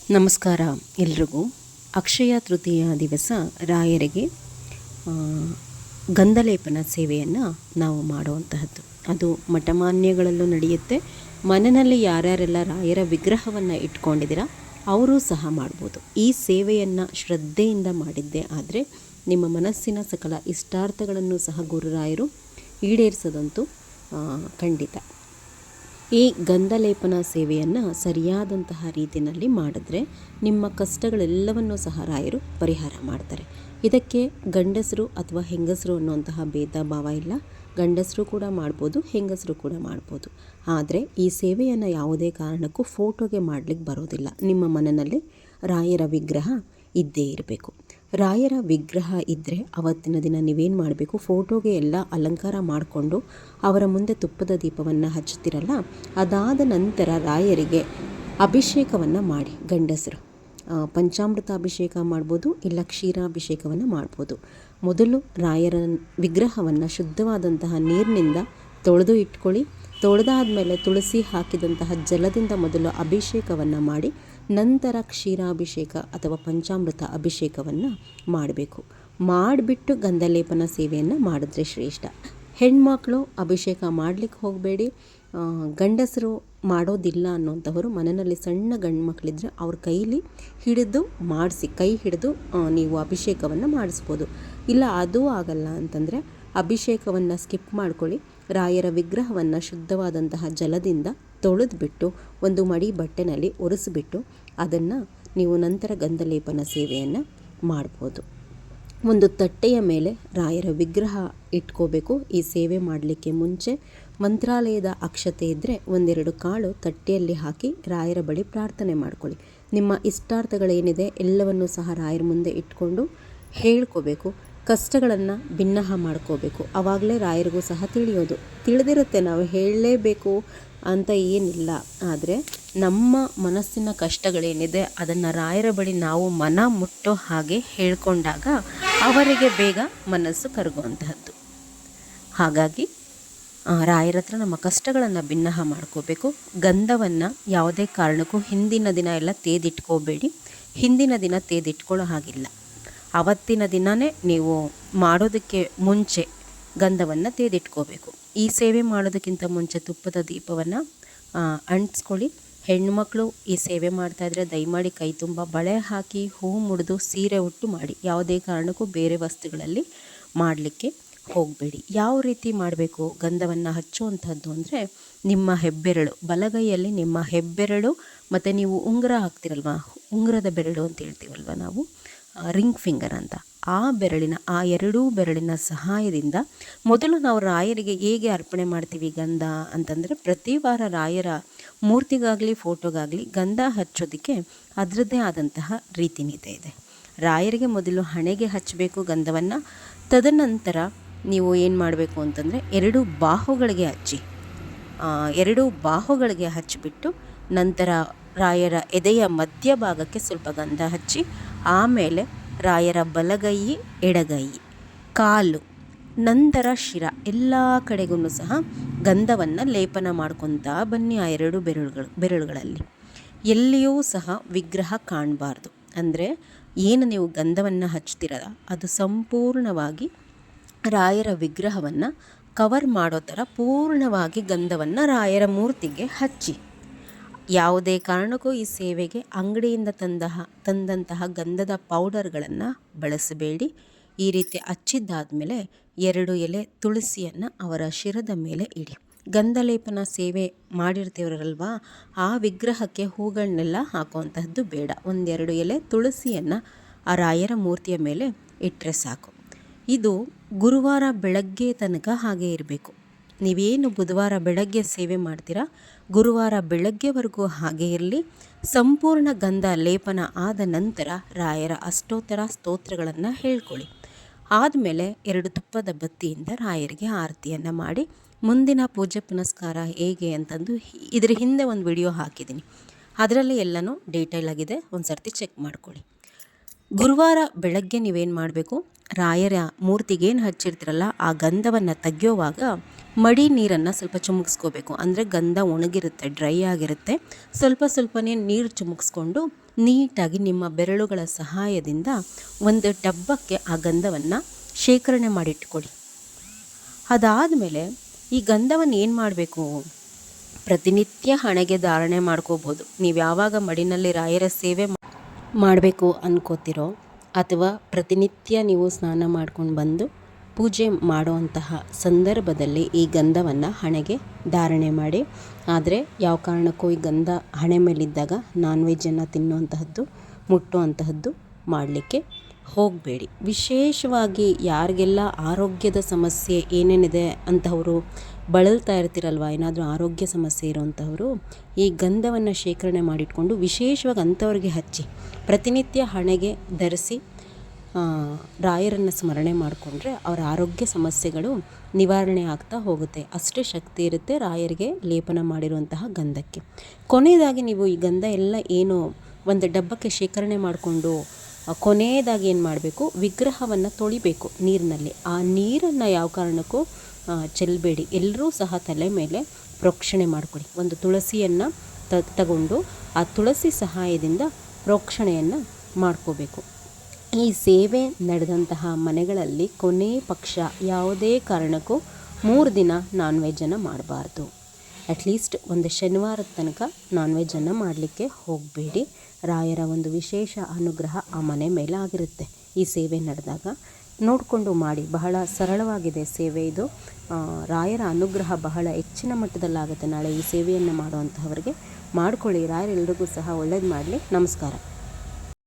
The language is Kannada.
ನಮಸ್ಕಾರ ಎಲ್ರಿಗೂ. ಅಕ್ಷಯ ತೃತೀಯ ದಿವಸ ರಾಯರಿಗೆ ಗಂಧಲೇಪನ ಸೇವೆಯನ್ನು ನಾವು ಮಾಡುವಂತಹದ್ದು. ಅದು ಮಠಮಾನ್ಯಗಳಲ್ಲೂ ನಡೆಯುತ್ತೆ. ಮನೆಯಲ್ಲಿ ಯಾರ್ಯಾರೆಲ್ಲ ರಾಯರ ವಿಗ್ರಹವನ್ನು ಇಟ್ಕೊಂಡಿದ್ದೀರಾ ಅವರೂ ಸಹ ಮಾಡ್ಬೋದು. ಈ ಸೇವೆಯನ್ನು ಶ್ರದ್ಧೆಯಿಂದ ಮಾಡಿದ್ದೇ ಆದರೆ ನಿಮ್ಮ ಮನಸ್ಸಿನ ಸಕಲ ಇಷ್ಟಾರ್ಥಗಳನ್ನು ಸಹ ಗುರುರಾಯರು ಈಡೇರಿಸೋದಂತೂ ಖಂಡಿತ. ಈ ಗಂಧಲೇಪನ ಸೇವೆಯನ್ನು ಸರಿಯಾದಂತಹ ರೀತಿಯಲ್ಲಿ ಮಾಡಿದ್ರೆ ನಿಮ್ಮ ಕಷ್ಟಗಳೆಲ್ಲವನ್ನೂ ಸಹ ರಾಯರು ಪರಿಹಾರ ಮಾಡ್ತಾರೆ. ಇದಕ್ಕೆ ಗಂಡಸರು ಅಥವಾ ಹೆಂಗಸರು ಅನ್ನುವಂತಹ ಭೇದ ಭಾವ ಇಲ್ಲ. ಗಂಡಸರು ಕೂಡ ಮಾಡ್ಬೋದು, ಹೆಂಗಸರು ಕೂಡ ಮಾಡ್ಬೋದು. ಆದರೆ ಈ ಸೇವೆಯನ್ನು ಯಾವುದೇ ಕಾರಣಕ್ಕೂ ಫೋಟೋಗೆ ಮಾಡಲಿಕ್ಕೆ ಬರೋದಿಲ್ಲ. ನಿಮ್ಮ ಮನೆಯಲ್ಲಿ ರಾಯರ ವಿಗ್ರಹ ಇದ್ದೇ ಇರಬೇಕು. ರಾಯರ ವಿಗ್ರಹ ಇದ್ದರೆ ಅವತ್ತಿನ ದಿನ ನೀವೇನು ಮಾಡಬೇಕು, ಫೋಟೋಗೆ ಎಲ್ಲ ಅಲಂಕಾರ ಮಾಡಿಕೊಂಡು ಅವರ ಮುಂದೆ ತುಪ್ಪದ ದೀಪವನ್ನು ಹಚ್ತಿರಲ್ಲ, ಅದಾದ ನಂತರ ರಾಯರಿಗೆ ಅಭಿಷೇಕವನ್ನು ಮಾಡಿ. ಗಂಡಸರು ಪಂಚಾಮೃತ ಅಭಿಷೇಕ ಮಾಡ್ಬೋದು, ಇಲ್ಲ ಕ್ಷೀರಾಭಿಷೇಕವನ್ನು ಮಾಡ್ಬೋದು. ಮೊದಲು ರಾಯರ ವಿಗ್ರಹವನ್ನು ಶುದ್ಧವಾದಂತಹ ನೀರಿನಿಂದ ತೊಳೆದು ಇಟ್ಕೊಳ್ಳಿ. ತೊಳೆದಾದ ಮೇಲೆ ತುಳಸಿ ಹಾಕಿದಂತಹ ಜಲದಿಂದ ಮೊದಲು ಅಭಿಷೇಕವನ್ನು ಮಾಡಿ, ನಂತರ ಕ್ಷೀರಾಭಿಷೇಕ ಅಥವಾ ಪಂಚಾಮೃತ ಅಭಿಷೇಕವನ್ನು ಮಾಡಬೇಕು. ಮಾಡಿಬಿಟ್ಟು ಗಂಧಲೇಪನ ಸೇವೆಯನ್ನು ಮಾಡಿದ್ರೆ ಶ್ರೇಷ್ಠ. ಹೆಣ್ಮಕ್ಳು ಅಭಿಷೇಕ ಮಾಡಲಿಕ್ಕೆ ಹೋಗಬೇಡಿ. ಗಂಡಸರು ಮಾಡೋದಿಲ್ಲ ಅನ್ನೋಂಥವರು ಮನೆಯಲ್ಲಿ ಸಣ್ಣ ಗಂಡು ಮಕ್ಕಳಿದ್ರೆ ಅವ್ರ ಕೈಲಿ ಹಿಡಿದು ಮಾಡಿಸಿ, ಕೈ ಹಿಡಿದು ನೀವು ಅಭಿಷೇಕವನ್ನು ಮಾಡಿಸ್ಬೋದು. ಇಲ್ಲ ಅದೂ ಆಗಲ್ಲ ಅಂತಂದರೆ ಅಭಿಷೇಕವನ್ನು ಸ್ಕಿಪ್ ಮಾಡ್ಕೊಳ್ಳಿ. ರಾಯರ ವಿಗ್ರಹವನ್ನು ಶುದ್ಧವಾದಂತಹ ಜಲದಿಂದ ತೊಳೆದ್ಬಿಟ್ಟು ಒಂದು ಮಡಿ ಬಟ್ಟೆನಲ್ಲಿ ಒರೆಸಿಬಿಟ್ಟು ಅದನ್ನು ನೀವು ನಂತರ ಗಂಧಲೇಪನ ಸೇವೆಯನ್ನು ಮಾಡ್ಬೋದು. ಒಂದು ತಟ್ಟೆಯ ಮೇಲೆ ರಾಯರ ವಿಗ್ರಹ ಇಟ್ಕೋಬೇಕು. ಈ ಸೇವೆ ಮಾಡಲಿಕ್ಕೆ ಮುಂಚೆ ಮಂತ್ರಾಲಯದ ಅಕ್ಷತೆ ಇದ್ದರೆ ಒಂದೆರಡು ಕಾಳು ತಟ್ಟೆಯಲ್ಲಿ ಹಾಕಿ ರಾಯರ ಬಳಿ ಪ್ರಾರ್ಥನೆ ಮಾಡ್ಕೊಳ್ಳಿ. ನಿಮ್ಮ ಇಷ್ಟಾರ್ಥಗಳೇನಿದೆ ಎಲ್ಲವನ್ನೂ ಸಹ ರಾಯರ ಮುಂದೆ ಇಟ್ಕೊಂಡು ಹೇಳ್ಕೋಬೇಕು. ಕಷ್ಟಗಳನ್ನು ಭಿನ್ನಹ ಮಾಡ್ಕೋಬೇಕು. ಆವಾಗಲೇ ರಾಯರಿಗೂ ಸಹ ತಿಳಿಯೋದು. ತಿಳಿದಿರುತ್ತೆ, ನಾವು ಹೇಳಲೇಬೇಕು ಅಂತ ಏನಿಲ್ಲ. ಆದರೆ ನಮ್ಮ ಮನಸ್ಸಿನ ಕಷ್ಟಗಳೇನಿದೆ ಅದನ್ನು ರಾಯರ ಬಳಿ ನಾವು ಮನ ಮುಟ್ಟೋ ಹಾಗೆ ಹೇಳ್ಕೊಂಡಾಗ ಅವರಿಗೆ ಬೇಗ ಮನಸ್ಸು ಕರಗುವಂತಹದ್ದು. ಹಾಗಾಗಿ ರಾಯರ ಹತ್ರ ನಮ್ಮ ಕಷ್ಟಗಳನ್ನು ಭಿನ್ನಹ ಮಾಡ್ಕೋಬೇಕು. ಗಂಧವನ್ನು ಯಾವುದೇ ಕಾರಣಕ್ಕೂ ಹಿಂದಿನ ದಿನ ಎಲ್ಲ ತೇದಿಟ್ಕೋಬೇಡಿ. ಹಿಂದಿನ ದಿನ ತೇದಿಟ್ಕೊಳ್ಳೋ ಹಾಗಿಲ್ಲ. ಅವತ್ತಿನ ದಿನವೇ ನೀವು ಮಾಡೋದಕ್ಕೆ ಮುಂಚೆ ಗಂಧವನ್ನು ತೇದಿಟ್ಕೋಬೇಕು. ಈ ಸೇವೆ ಮಾಡೋದಕ್ಕಿಂತ ಮುಂಚೆ ತುಪ್ಪದ ದೀಪವನ್ನು ಅಂಟಿಸ್ಕೊಳ್ಳಿ. ಹೆಣ್ಣುಮಕ್ಕಳು ಈ ಸೇವೆ ಮಾಡ್ತಾಯಿದ್ರೆ ದಯಮಾಡಿ ಕೈ ತುಂಬ ಬಳೆ ಹಾಕಿ ಹೂ ಮುಡಿದು ಸೀರೆ ಉಟ್ಟು ಮಾಡಿ. ಯಾವುದೇ ಕಾರಣಕ್ಕೂ ಬೇರೆ ವಸ್ತುಗಳಲ್ಲಿ ಮಾಡಲಿಕ್ಕೆ ಹೋಗಬೇಡಿ. ಯಾವ ರೀತಿ ಮಾಡಬೇಕು ಗಂಧವನ್ನು ಹಚ್ಚುವಂಥದ್ದು ಅಂದರೆ, ನಿಮ್ಮ ಹೆಬ್ಬೆರಳು ಬಲಗೈಯಲ್ಲಿ ನಿಮ್ಮ ಹೆಬ್ಬೆರಳು ಮತ್ತು ನೀವು ಉಂಗುರ ಹಾಕ್ತಿರಲ್ವ, ಉಂಗುರದ ಬೆರಳು ಅಂತ ಹೇಳ್ತೀವಲ್ವ ನಾವು, ರಿಂಗ್ ಫಿಂಗರ್ ಅಂತ, ಆ ಬೆರಳಿನ ಆ ಎರಡೂ ಬೆರಳಿನ ಸಹಾಯದಿಂದ ಮೊದಲು ನಾವು ರಾಯರಿಗೆ ಹೇಗೆ ಅರ್ಪಣೆ ಮಾಡ್ತೀವಿ ಗಂಧ ಅಂತಂದರೆ, ಪ್ರತಿ ವಾರ ರಾಯರ ಮೂರ್ತಿಗಾಗಲಿ ಫೋಟೋಗಾಗಲಿ ಗಂಧ ಹಚ್ಚೋದಕ್ಕೆ ಅದರದ್ದೇ ಆದಂತಹ ರೀತಿ ನೀತಿ ಇದೆ. ರಾಯರಿಗೆ ಮೊದಲು ಹಣೆಗೆ ಹಚ್ಚಬೇಕು ಗಂಧವನ್ನು. ತದನಂತರ ನೀವು ಏನು ಮಾಡಬೇಕು ಅಂತಂದರೆ ಎರಡೂ ಬಾಹುಗಳಿಗೆ ಹಚ್ಚಿ, ಎರಡೂ ಬಾಹುಗಳಿಗೆ ಹಚ್ಚಿಬಿಟ್ಟು ನಂತರ ರಾಯರ ಎದೆಯ ಮಧ್ಯಭಾಗಕ್ಕೆ ಸ್ವಲ್ಪ ಗಂಧ ಹಚ್ಚಿ, ಆಮೇಲೆ ರಾಯರ ಬಲಗೈ, ಎಡಗೈ, ಕಾಲು, ನಂತರ ಶಿರ ಎಲ್ಲ ಕಡೆಗೂ ಸಹ ಗಂಧವನ್ನು ಲೇಪನ ಮಾಡ್ಕೊತಾ ಬನ್ನಿ. ಆ ಎರಡು ಬೆರಳುಗಳಲ್ಲಿ ಎಲ್ಲಿಯೂ ಸಹ ವಿಗ್ರಹ ಕಾಣಬಾರ್ದು. ಅಂದರೆ ಏನು ನೀವು ಗಂಧವನ್ನು ಹಚ್ತಿರಲ್ಲ ಅದು ಸಂಪೂರ್ಣವಾಗಿ ರಾಯರ ವಿಗ್ರಹವನ್ನು ಕವರ್ ಮಾಡೋ ಥರ ಪೂರ್ಣವಾಗಿ ಗಂಧವನ್ನು ರಾಯರ ಮೂರ್ತಿಗೆ ಹಚ್ಚಿ. ಯಾವುದೇ ಕಾರಣಕ್ಕೂ ಈ ಸೇವೆಗೆ ಅಂಗಡಿಯಿಂದ ತಂದಂತಹ ಗಂಧದ ಪೌಡರ್ಗಳನ್ನು ಬಳಸಬೇಡಿ. ಈ ರೀತಿ ಹಚ್ಚಿದ್ದಾದಮೇಲೆ 2 ಎಲೆ ತುಳಸಿಯನ್ನು ಅವರ ಶಿರದ ಮೇಲೆ ಇಡಿ. ಗಂಧಲೇಪನ ಸೇವೆ ಮಾಡಿರ್ತೀವರಲ್ವ, ಆ ವಿಗ್ರಹಕ್ಕೆ ಹೂಗಳನ್ನೆಲ್ಲ ಹಾಕುವಂತಹದ್ದು ಬೇಡ. 1-2 ಎಲೆ ತುಳಸಿಯನ್ನು ಆ ರಾಯರ ಮೂರ್ತಿಯ ಮೇಲೆ ಇಟ್ಟರೆ ಸಾಕು. ಇದು ಗುರುವಾರ ಬೆಳಗ್ಗೆ ತನಕ ಹಾಗೆ ಇರಬೇಕು. ನೀವೇನು ಬುಧವಾರ ಬೆಳಗ್ಗೆ ಸೇವೆ ಮಾಡ್ತೀರಾ, ಗುರುವಾರ ಬೆಳಗ್ಗೆವರೆಗೂ ಹಾಗೆ ಇರಲಿ. ಸಂಪೂರ್ಣ ಗಂಧ ಲೇಪನ ಆದ ನಂತರ ರಾಯರ ಅಷ್ಟೋತ್ತರ ಸ್ತೋತ್ರಗಳನ್ನು ಹೇಳ್ಕೊಳ್ಳಿ. ಆದಮೇಲೆ 2 ತುಪ್ಪದ ಬತ್ತಿಯಿಂದ ರಾಯರಿಗೆ ಆರತಿಯನ್ನು ಮಾಡಿ. ಮುಂದಿನ ಪೂಜೆ ಪುನಸ್ಕಾರ ಹೇಗೆ ಅಂತಂದು ಇದರ ಹಿಂದೆ ಒಂದು ವಿಡಿಯೋ ಹಾಕಿದ್ದೀನಿ, ಅದರಲ್ಲಿ ಎಲ್ಲನೂ ಡೀಟೇಲ್ ಆಗಿದೆ, ಒಂದು ಸರ್ತಿ ಚೆಕ್ ಮಾಡ್ಕೊಳ್ಳಿ. ಗುರುವಾರ ಬೆಳಗ್ಗೆ ನೀವೇನು ಮಾಡಬೇಕು, ರಾಯರ ಮೂರ್ತಿಗೇನು ಹಚ್ಚಿರ್ತೀರಲ್ಲ ಆ ಗಂಧವನ್ನು ತೆಗೆಯೋವಾಗ ಮಡಿ ನೀರನ್ನು ಸ್ವಲ್ಪ ಚುಮುಕ್ಸ್ಕೋಬೇಕು. ಅಂದರೆ ಗಂಧ ಒಣಗಿರುತ್ತೆ, ಡ್ರೈ ಆಗಿರುತ್ತೆ. ಸ್ವಲ್ಪ ಸ್ವಲ್ಪನೇ ನೀರು ಚುಮುಕ್ಸ್ಕೊಂಡು ನೀಟಾಗಿ ನಿಮ್ಮ ಬೆರಳುಗಳ ಸಹಾಯದಿಂದ ಒಂದು ಡಬ್ಬಕ್ಕೆ ಆ ಗಂಧವನ್ನು ಶೇಖರಣೆ ಮಾಡಿಟ್ಕೊಳ್ಳಿ. ಅದಾದಮೇಲೆ ಈ ಗಂಧವನ್ನು ಏನು ಮಾಡಬೇಕು, ಪ್ರತಿನಿತ್ಯ ಹಣೆಗೆ ಧಾರಣೆ ಮಾಡ್ಕೋಬೋದು. ನೀವು ಯಾವಾಗ ಮಡಿನಲ್ಲಿ ರಾಯರ ಸೇವೆ ಮಾಡಬೇಕು ಅನ್ಕೋತಿರೋ ಅಥವಾ ಪ್ರತಿನಿತ್ಯ ನೀವು ಸ್ನಾನ ಮಾಡ್ಕೊಂಡು ಬಂದು ಪೂಜೆ ಮಾಡುವಂತಹ ಸಂದರ್ಭದಲ್ಲಿ ಈ ಗಂಧವನ್ನು ಹಣೆಗೆ ಧಾರಣೆ ಮಾಡಿ. ಆದರೆ ಯಾವ ಕಾರಣಕ್ಕೂ ಈ ಗಂಧ ಹಣೆ ಮೇಲಿದ್ದಾಗ ನಾನ್ ವೆಜ್ಜನ್ನು ತಿನ್ನುವಂತಹದ್ದು, ಮುಟ್ಟುವಂತಹದ್ದು ಮಾಡಲಿಕ್ಕೆ ಹೋಗಬೇಡಿ. ವಿಶೇಷವಾಗಿ ಯಾರಿಗೆಲ್ಲ ಆರೋಗ್ಯದ ಸಮಸ್ಯೆ ಏನೇನಿದೆ ಅಂತವರು ಬಳಲ್ತಾ ಇರ್ತಿರಲ್ವ, ಏನಾದರೂ ಆರೋಗ್ಯ ಸಮಸ್ಯೆ ಇರೋವಂಥವರು ಈ ಗಂಧವನ್ನು ಶೇಖರಣೆ ಮಾಡಿಟ್ಕೊಂಡು ವಿಶೇಷವಾಗಿ ಅಂಥವ್ರಿಗೆ ಹಚ್ಚಿ ಪ್ರತಿನಿತ್ಯ ಹಣೆಗೆ ಧರಿಸಿ ರಾಯರನ್ನು ಸ್ಮರಣೆ ಮಾಡಿಕೊಂಡ್ರೆ ಅವರ ಆರೋಗ್ಯ ಸಮಸ್ಯೆಗಳು ನಿವಾರಣೆ ಆಗ್ತಾ ಹೋಗುತ್ತೆ. ಅಷ್ಟೇ ಶಕ್ತಿ ಇರುತ್ತೆ ರಾಯರಿಗೆ ಲೇಪನ ಮಾಡಿರುವಂತಹ ಗಂಧಕ್ಕೆ. ಕೊನೆಯದಾಗಿ ನೀವು ಈ ಗಂಧ ಎಲ್ಲ ಏನು ಒಂದು ಡಬ್ಬಕ್ಕೆ ಶೇಖರಣೆ ಮಾಡಿಕೊಂಡು ಕೊನೆಯದಾಗಿ ಏನು ಮಾಡಬೇಕು, ವಿಗ್ರಹವನ್ನು ತೊಳಿಬೇಕು ನೀರಿನಲ್ಲಿ. ಆ ನೀರನ್ನು ಯಾವ ಕಾರಣಕ್ಕೂ ಚೆಲ್ಲಬೇಡಿ. ಎಲ್ಲರೂ ಸಹ ತಲೆ ಮೇಲೆ ಪ್ರೋಕ್ಷಣೆ ಮಾಡ್ಕೊಳ್ಳಿ. ಒಂದು ತುಳಸಿಯನ್ನು ತಗೊಂಡು ಆ ತುಳಸಿ ಸಹಾಯದಿಂದ ಪ್ರೋಕ್ಷಣೆಯನ್ನು ಮಾಡ್ಕೋಬೇಕು. ಈ ಸೇವೆ ನಡೆದಂತಹ ಮನೆಗಳಲ್ಲಿ ಕೊನೆ ಪಕ್ಷ ಯಾವುದೇ ಕಾರಣಕ್ಕೂ 3 ದಿನ ನಾನ್ ವೆಜ್ಜನ್ನು ಮಾಡಬಾರ್ದು. ಅಟ್ಲೀಸ್ಟ್ ಒಂದು ಶನಿವಾರದ ತನಕ ನಾನ್ ವೆಜ್ಜನ್ನು ಮಾಡಲಿಕ್ಕೆ ಹೋಗಬೇಡಿ. ರಾಯರ ಒಂದು ವಿಶೇಷ ಅನುಗ್ರಹ ಆ ಮನೆ ಮೇಲೆ ಆಗಿರುತ್ತೆ ಈ ಸೇವೆ ನಡೆದಾಗ. ನೋಡಿಕೊಂಡು ಮಾಡಿ. ಬಹಳ ಸರಳವಾಗಿದೆ ಸೇವೆ ಇದು. ರಾಯರ ಅನುಗ್ರಹ ಬಹಳ ಹೆಚ್ಚಿನ ಮಟ್ಟದಲ್ಲಾಗುತ್ತೆ. ನಾಳೆ ಈ ಸೇವೆಯನ್ನು ಮಾಡುವಂತಹವರಿಗೆ ಮಾಡ್ಕೊಳ್ಳಿ. ರಾಯರೆಲ್ಲರಿಗೂ ಸಹ ಒಳ್ಳೇದು ಮಾಡಲಿ. ನಮಸ್ಕಾರ.